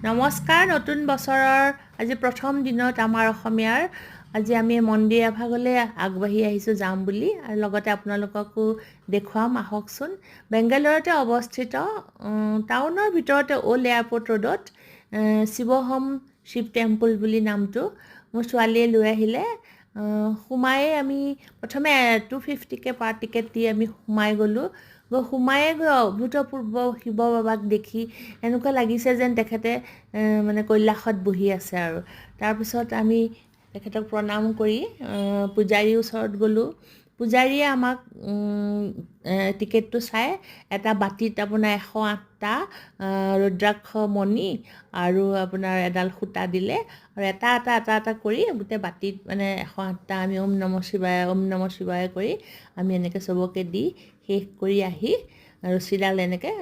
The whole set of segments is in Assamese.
নমস্কাৰ নতুন বছৰৰ আজি প্ৰথম দিনত আমাৰ অসমীয়াৰ আজি আমি মন্দিৰ এভাগলৈ আগবাঢ়ি আহিছোঁ যাম বুলি আৰু লগতে আপোনালোককো দেখুৱাম আহকচোন বেংগালুৰুতে অৱস্থিত টাউনৰ ভিতৰতে অল্ড এয়াৰপৰ্ট ৰোডত শিৱহম শিৱ টেম্পল বুলি নামটো মোৰ ছোৱালীয়ে লৈ আহিলে সোমায়ে আমি প্ৰথমে 250কে পাৰ টিকেট দি আমি সোমাই গ'লোঁ সোমায়ে গৈ অভূতপূৰ্ব শিৱ বাবাক দেখি এনেকুৱা লাগিছে যেন তেখেতে মানে কৈলাশত বহি আছে আৰু তাৰপিছত আমি তেখেতক প্ৰণাম কৰি পূজাৰীৰ ওচৰত গ'লোঁ পূজাৰীয়ে আমাক টিকেটটো চাই এটা বাতিত আপোনাৰ 108টা ৰুদ্ৰাক্ষ মণি আৰু আপোনাৰ এডাল সূতা দিলে আৰু এটা এটা কৰি গোটেই বাতিত মানে 108টা আমি ওম নমঃ শিৱায় কৰি আমি এনেকৈ চবকে দি শেষ কৰি আহি ৰছীডাল এনেকৈ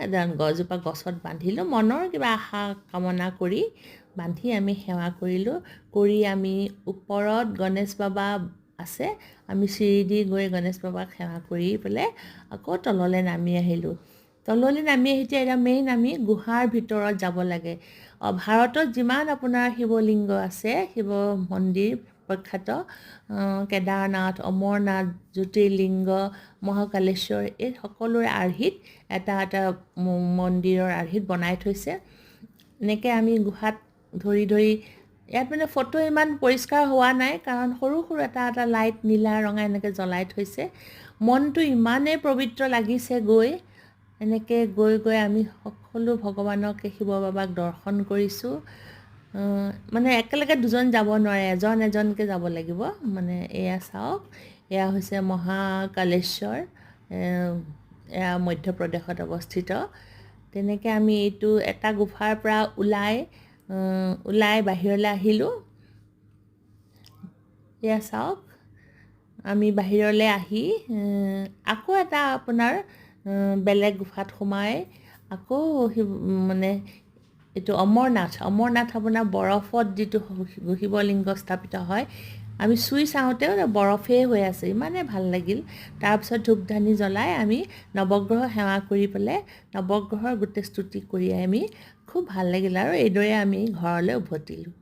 গছজোপা গছত বান্ধিলোঁ মনৰ কিবা আশা কামনা কৰি বান্ধি আমি সেৱা কৰিলোঁ কৰি আমি ওপৰত গণেশ বাবা আছে আমি চিৰি দি গৈ গণেশ বাবাক সেৱা কৰি পেলাই আকৌ তললৈ নামি আহিলোঁ তললৈ নামি আহি এতিয়া মেইন আমি গুহাৰ ভিতৰত যাব লাগে ভাৰতত যিমান আপোনাৰ শিৱলিংগ আছে শিৱ মন্দিৰ প্ৰখ্যাত কেদাৰনাথ অমৰনাথ জ্যোতিৰ্লিংগ মহাকালেশ্বৰ এই সকলোৰে আৰ্হিত এটা মন্দিৰৰ আৰ্হিত বনাই থৈছে এনেকৈ আমি গুহাত ধৰি ইয়াত মানে ফটো ইমান পৰিষ্কাৰ হোৱা নাই কাৰণ সৰু এটা লাইট নীলা ৰঙা এনেকৈ জ্বলাই থৈছে মনটো ইমানেই পবিত্ৰ লাগিছে এনেকৈ গৈ আমি সকলো ভগৱানকে শিৱ বাবাক দৰ্শন কৰিছোঁ মানে একেলগে দুজন যাব নোৱাৰে এজনকৈ যাব লাগিব মানে এয়া চাওক এয়া হৈছে মহাকালেশ্বৰ এয়া মধ্যপ্ৰদেশত অৱস্থিত তেনেকৈ আমি এইটো এটা গুফাৰ পৰা ওলাই বাহিৰলৈ আহিলোঁ এয়া চাওক আমি বাহিৰলৈ আহি আকৌ এটা আপোনাৰ বেলেগ গুফাত সোমাই আকৌ মানে এইটো অমৰনাথ আপোনাৰ বৰফত যিটো শিৱলিংগ স্থাপিত হয় আমি চুই চাওঁতেও বৰফেই হৈ আছে ইমানেই ভাল লাগিল তাৰপিছত ধূপধানি জ্বলাই আমি নৱগ্ৰহ সেৱা কৰি পেলাই নৱগ্ৰহৰ গোটেই স্তুতি কৰি আমি খুব ভাল লাগিল আৰু এইদৰে আমি ঘৰলৈ উভতিলোঁ